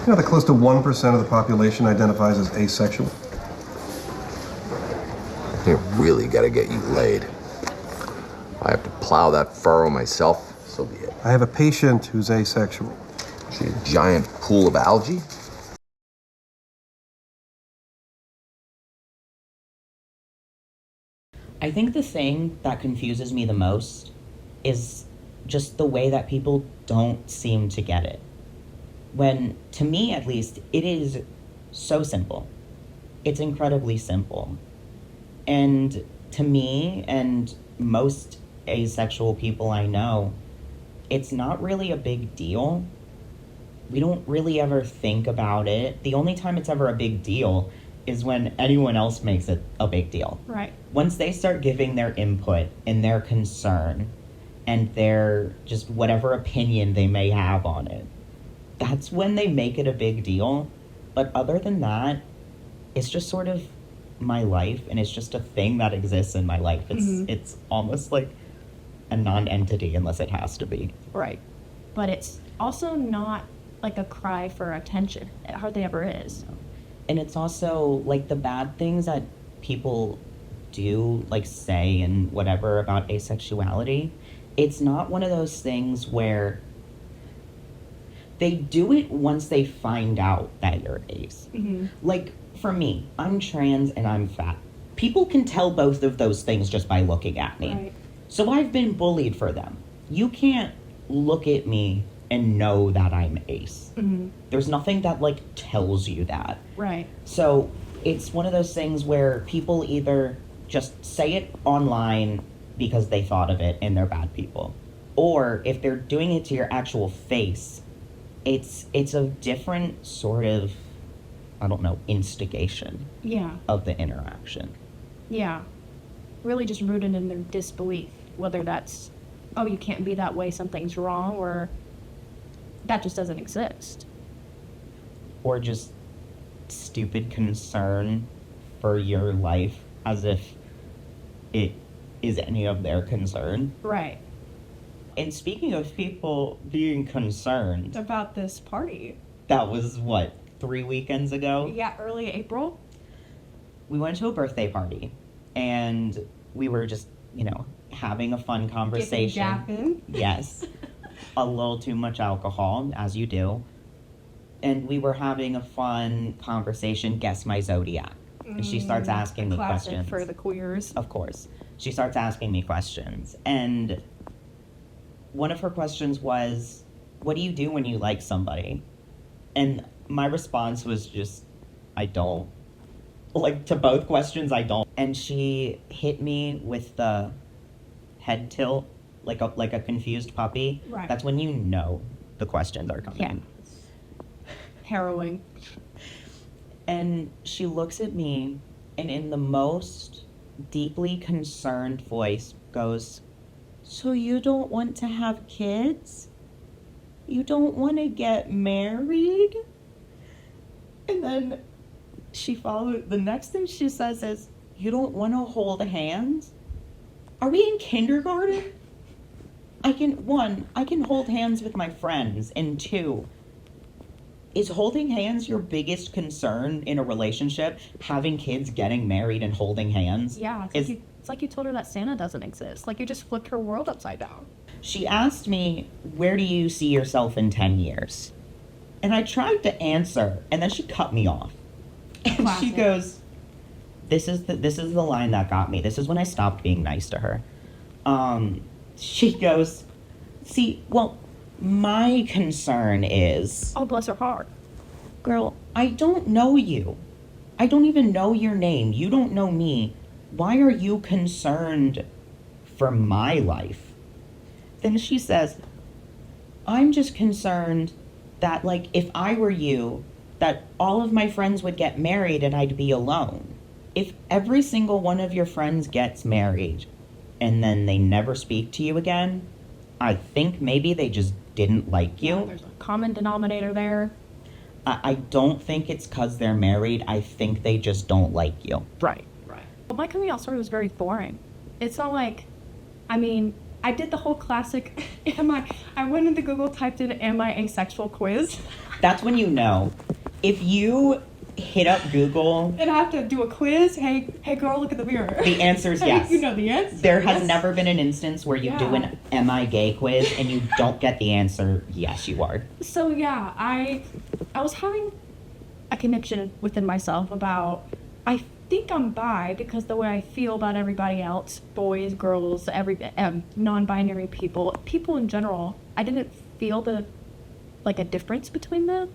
You know that close to 1% of the population identifies as asexual? You really gotta get you laid. I have to plow that furrow myself, so be it. I have a patient who's asexual. Is she a giant pool of algae? I think the thing that confuses me the most is just the way that people don't seem to get it. When, to me at least, it is so simple. It's incredibly simple. And to me and most asexual people I know, it's not really a big deal. We don't really ever think about it. The only time it's ever a big deal is when anyone else makes it a big deal. Right. Once they start giving their input and their concern and their just whatever opinion they may have on it, that's when they make it a big deal. But other than that, it's just sort of my life, and it's just a thing that exists in my life. It's almost like a non-entity unless it has to be. Right. But it's also not like a cry for attention. It hardly ever is. And it's also like the bad things that people do, like say and whatever about asexuality. It's not one of those things where they do it once they find out that you're ace. Like for me, I'm trans and I'm fat. People can tell both of those things just by looking at me. Right. So I've been bullied for them. You can't look at me and know that I'm ace. There's nothing that like tells you that. Right. So it's one of those things where people either just say it online because they thought of it and they're bad people, or if they're doing it to your actual face, it's a different sort of, I don't know, instigation Yeah. of the interaction. Yeah. Really just rooted in their disbelief, whether that's, oh, you can't be that way, something's wrong, or that just doesn't exist. Or just stupid concern for your life as if it is any of their concern. Right. And speaking of people being concerned, About this party. that was what, 3 weekends ago? Yeah, early April. We went to a birthday party and we were just, having a fun conversation. Japping. Yes. A little too much alcohol, as you do. And we were having a fun conversation, guess my zodiac. And she starts asking me Classic questions. for the queers. Of course. She starts asking me questions. And one of her questions was, what do you do when you like somebody? And my response was just, I don't. Like, to both questions, I don't. And she hit me with the head tilt, like a confused puppy. Right. That's when you know the questions are coming. Yeah. Harrowing. And she looks at me and in the most deeply concerned voice goes, so you don't want to have kids? You don't want to get married? And then the next thing she says is, you don't want to hold hands? Are we in kindergarten? I can hold hands with my friends, and 2, is holding hands your biggest concern in a relationship? Having kids, getting married, and holding hands? Yeah, it's like you told her that Santa doesn't exist. Like you just flipped her world upside down. She asked me, where do you see yourself in 10 years? And I tried to answer, and then she cut me off. And Classic. she goes, this is the line that got me. This is when I stopped being nice to her. She goes, my concern is... Oh, bless her heart. Girl, I don't know you. I don't even know your name. You don't know me. Why are you concerned for my life? Then she says, I'm just concerned that, like, if I were you, that all of my friends would get married and I'd be alone. If every single one of your friends gets married and then they never speak to you again, I think maybe they just didn't like you. Yeah, there's a common denominator there. I don't think it's because they're married. I think they just don't like you. Right. But my coming out story was very boring. It's not like, I mean, I did the whole classic, I went into Google, typed in, am I asexual quiz? That's when you know. If you hit up Google, And I have to do a quiz. Hey girl, look at the mirror. the answer is yes. You know the answer. There has never been an instance where you do an am I gay quiz and you don't get the answer, yes you are. So yeah, I was having a connection within myself about, I think I'm bi because the way I feel about everybody else, boys, girls, non-binary people in general, I didn't feel a difference between them.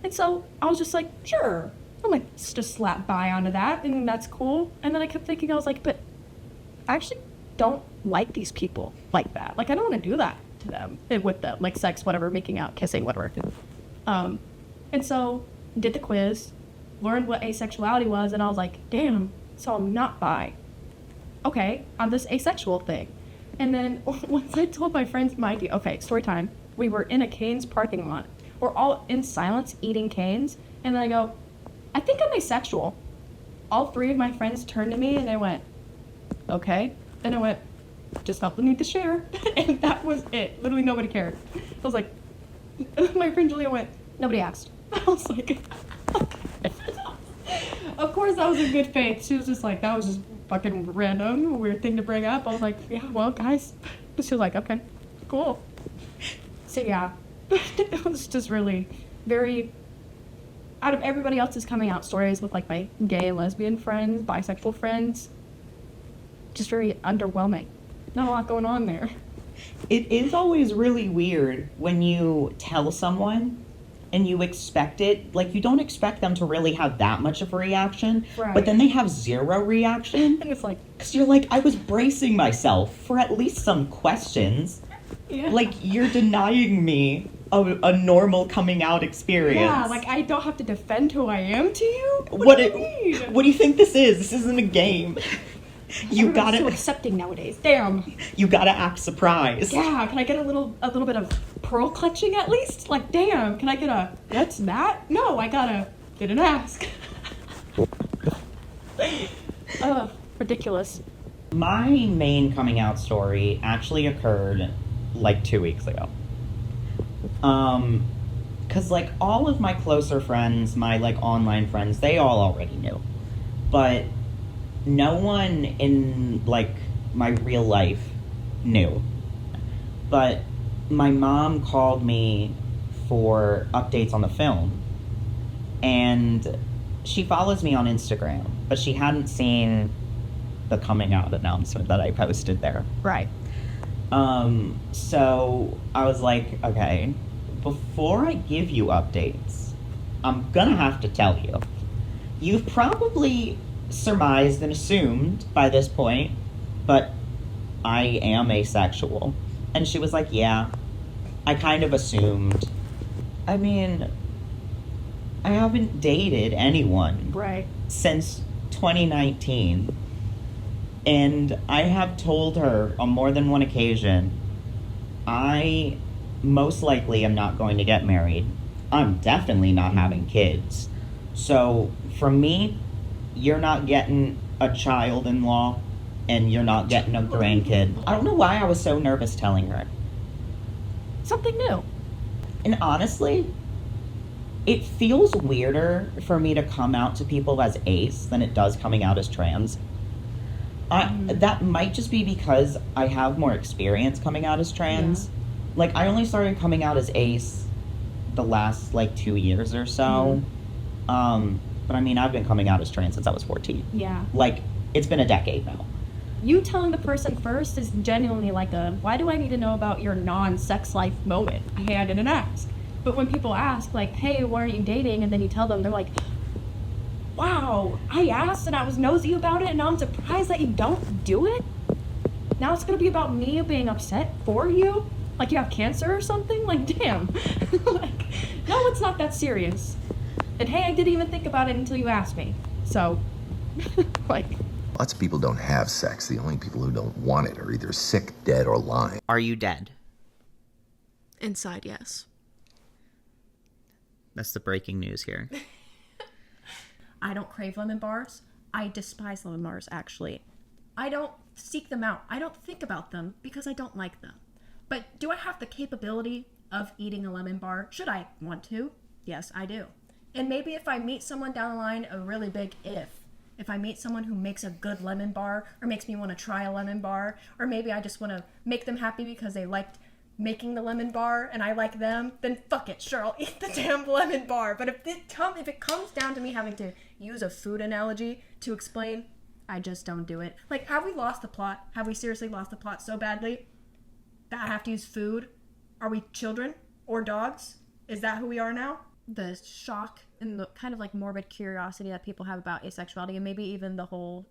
And so I was just like, sure, I'm like, just slap bi onto that, and that's cool. And then I kept thinking, I was like, but I actually don't like these people like that. Like, I don't want to do that to them, with them, like sex, whatever, making out, kissing, whatever. And so did the quiz, learned what asexuality was, and I was like, damn, so I'm not bi. Okay, I'm this asexual thing. And then once I told my friends, okay, story time. We were in a Cane's parking lot. We're all in silence eating Cane's. And then I go, I think I'm asexual. All three of my friends turned to me and they went, okay. And I went, just felt the need to share. And that was it. Literally nobody cared. I was like, my friend Julia went, nobody asked. I was like, okay. Of course that was in good faith. She was just like, that was just fucking random, weird thing to bring up. I was like, yeah, well, guys. She was like, okay, cool. So yeah, it was just really very, out of everybody else's coming out stories with like my gay and lesbian friends, bisexual friends, just very underwhelming. Not a lot going on there. It is always really weird when you tell someone and you expect it, like you don't expect them to really have that much of a reaction, Right. But then they have zero reaction. And it's like, Because you're like, I was bracing myself for at least some questions. yeah. Like, you're denying me a normal coming out experience. Yeah, like I don't have to defend who I am to you? What do do you mean? you think this is? This isn't a game. You Everybody's so gotta accepting nowadays. Damn. act surprised. Yeah, can I get a little bit of pearl clutching at least? Like, damn, can I get a, that's that? No, didn't ask. Ridiculous. My main coming out story actually occurred like 2 weeks ago. Cause like all of my closer friends, my like online friends, they all already knew. But no one in like my real life knew. But my mom called me for updates on the film. And she follows me on Instagram, but she hadn't seen the coming out announcement that I posted there. Right. So I was like, okay, before I give you updates, I'm gonna have to tell you. You've probably surmised and assumed by this point, but I am asexual. And she was like, yeah, I kind of assumed. I mean, I haven't dated anyone Right. since 2019. And I have told her on more than one occasion, I most likely am not going to get married. I'm definitely not having kids. So from me, you're not getting a child-in-law and you're not getting a grandkid. I don't know why I was so nervous telling her. Something new. And honestly, it feels weirder for me to come out to people as ace than it does coming out as trans. That might just be because I have more experience coming out as trans. Yeah. Like, I only started coming out as ace the last, like, 2 years or so. But I mean, I've been coming out as trans since I was 14. Yeah. Like, it's been a decade now. You telling the person first is genuinely like why do I need to know about your non-sex life moment? Hey, I didn't ask. But when people ask, like, hey, why aren't you dating? And then you tell them, they're like, wow, I asked and I was nosy about it and now I'm surprised that you don't do it? Now it's gonna be about me being upset for you? Like you have cancer or something? Like, damn. Like, no, it's not that serious. And hey, I didn't even think about it until you asked me. So, like... Lots of people don't have sex. The only people who don't want it are either sick, dead, or lying. Are you dead? Inside, yes. That's the breaking news here. I don't crave lemon bars. I despise lemon bars, actually. I don't seek them out. I don't think about them because I don't like them. But do I have the capability of eating a lemon bar? Should I want to? Yes, I do. And maybe if I meet someone down the line, a really big if I meet someone who makes a good lemon bar or makes me want to try a lemon bar, or maybe I just want to make them happy because they liked making the lemon bar and I like them, then fuck it, sure, I'll eat the damn lemon bar. But if it comes down to me having to use a food analogy to explain, I just don't do it. Like, have we lost the plot? Have we seriously lost the plot so badly that I have to use food? Are we children or dogs? Is that who we are now? The shock and the kind of like morbid curiosity that people have about asexuality, and maybe even the whole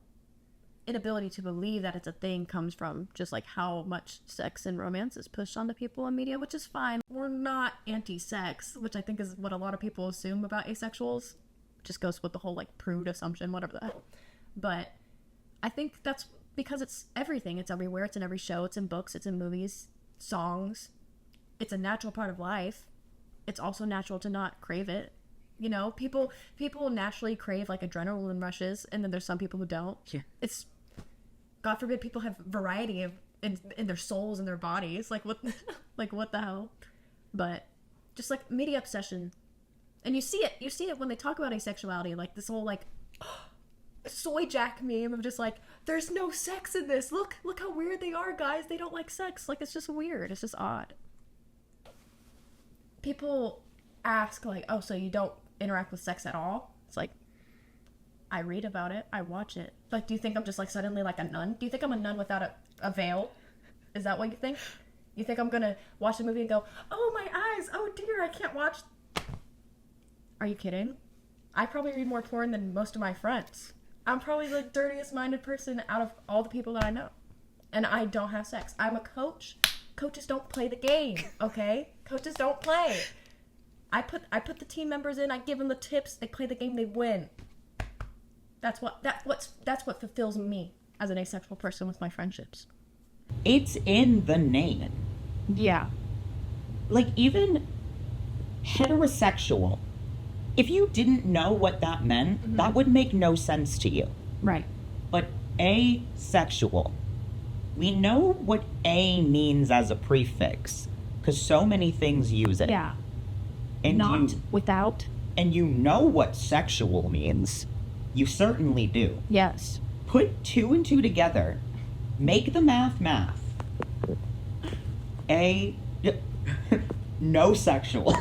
inability to believe that it's a thing, comes from just like how much sex and romance is pushed onto people in media, which is fine. We're not anti-sex, which I think is what a lot of people assume about asexuals. Just goes with the whole like prude assumption, whatever the hell. But I think that's because it's everything. It's everywhere. It's in every show. It's in books. It's in movies, songs. It's a natural part of life. It's also natural to not crave it. You know, people naturally crave like adrenaline rushes, and then there's some people who don't. Yeah. It's, God forbid, people have variety of in their souls and their bodies. Like what, like what the hell? But just like media obsession, and you see it when they talk about asexuality, like this whole like soy jack meme of just like, there's no sex in this. Look how weird they are, guys. They don't like sex. Like, it's just weird. It's just odd. People ask like, oh, so you don't interact with sex at all? It's like, I read about it, I watch it. Like, do you think I'm just like suddenly like a nun? Do you think I'm a nun without a veil? Is that what you think? You think I'm gonna watch a movie and go, oh my eyes, oh dear, I can't watch? Are you kidding? I probably read more porn than most of my friends. I'm probably the dirtiest minded person out of all the people that I know. And I don't have sex. I'm a coach. Coaches don't play the game, okay? Coaches don't play. I put the team members in, I give them the tips, they play the game, they win. That's what fulfills me as an asexual person with my friendships. It's in the name. Yeah. Like, even heterosexual, if you didn't know what that meant, that would make no sense to you. Right. But asexual, we know what a means as a prefix, because so many things use it. Yeah. And Not you, without. and you know what sexual means. You certainly do. Yes. Put 2 and 2 together. Make the math. No sexual.